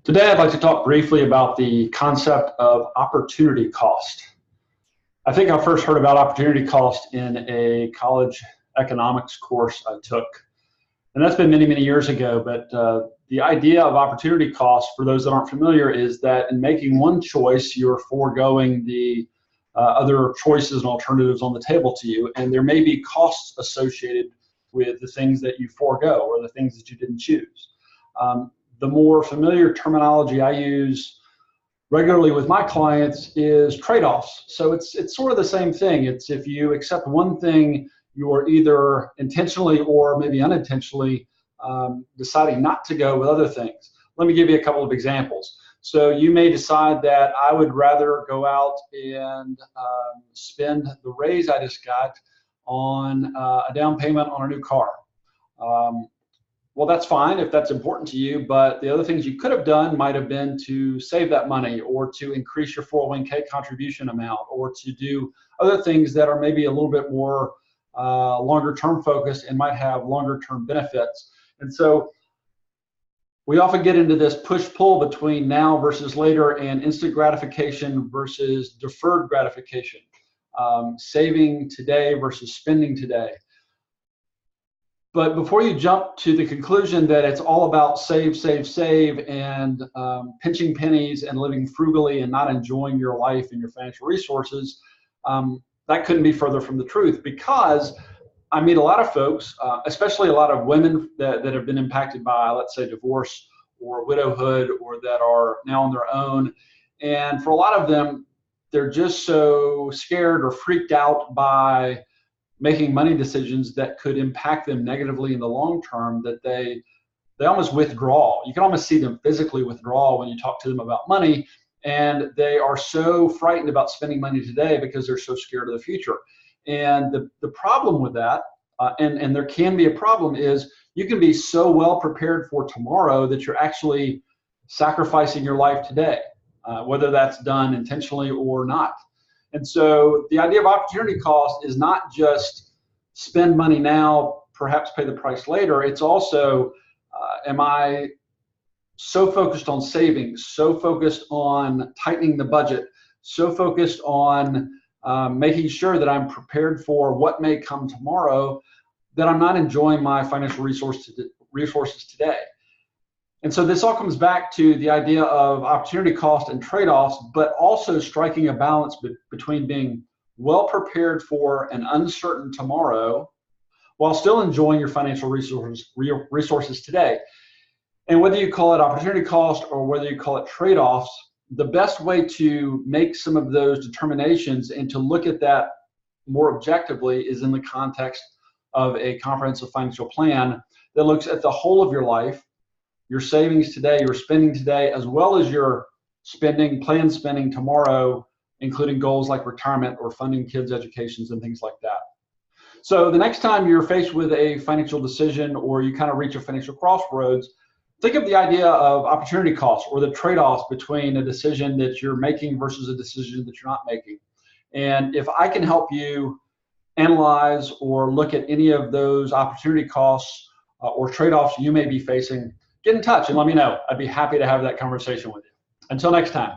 Today, I'd like to talk briefly about the concept of opportunity cost. I think I first heard about opportunity cost in a college economics course I took, and that's been many, many years ago. But the idea of opportunity cost, for those that aren't familiar, is that in making one choice, you're foregoing the other choices and alternatives on the table to you, and there may be costs associated with the things that you forego or the things that you didn't choose. The more familiar terminology I use regularly with my clients is trade-offs. So it's sort of the same thing. It's if you accept one thing, you're either intentionally or maybe unintentionally deciding not to go with other things. Let me give you a couple of examples. So you may decide that I would rather go out and spend the raise I just got on a down payment on a new car. Well, that's fine if that's important to you, but the other things you could have done might have been to save that money or to increase your 401k contribution amount or to do other things that are maybe a little bit more longer term focused and might have longer term benefits. And so we often get into this push-pull between now versus later and instant gratification versus deferred gratification, saving today versus spending today. But before you jump to the conclusion that it's all about save, save, save, and pinching pennies and living frugally and not enjoying your life and your financial resources, that couldn't be further from the truth, because I meet a lot of folks, especially a lot of women that have been impacted by, let's say, divorce or widowhood, or that are now on their own. And for a lot of them, they're just so scared or freaked out by making money decisions that could impact them negatively in the long term that they almost withdraw. You can almost see them physically withdraw when you talk to them about money, and they are so frightened about spending money today because they're so scared of the future. And the problem with that, and there can be a problem, is you can be so well prepared for tomorrow that you're actually sacrificing your life today, whether that's done intentionally or not. And so the idea of opportunity cost is not just spend money now, perhaps pay the price later. It's also, am I so focused on savings, so focused on tightening the budget, so focused on making sure that I'm prepared for what may come tomorrow, that I'm not enjoying my financial resources today. And so this all comes back to the idea of opportunity cost and trade-offs, but also striking a balance between being well prepared for an uncertain tomorrow while still enjoying your financial resources today. And whether you call it opportunity cost or whether you call it trade-offs, the best way to make some of those determinations and to look at that more objectively is in the context of a comprehensive financial plan that looks at the whole of your life, your savings today, your spending today, as well as your planned spending tomorrow, including goals like retirement or funding kids' educations and things like that. So the next time you're faced with a financial decision or you kind of reach a financial crossroads, think of the idea of opportunity cost or the trade-offs between a decision that you're making versus a decision that you're not making. And if I can help you analyze or look at any of those opportunity costs or trade-offs you may be facing, get in touch and let me know. I'd be happy to have that conversation with you. Until next time.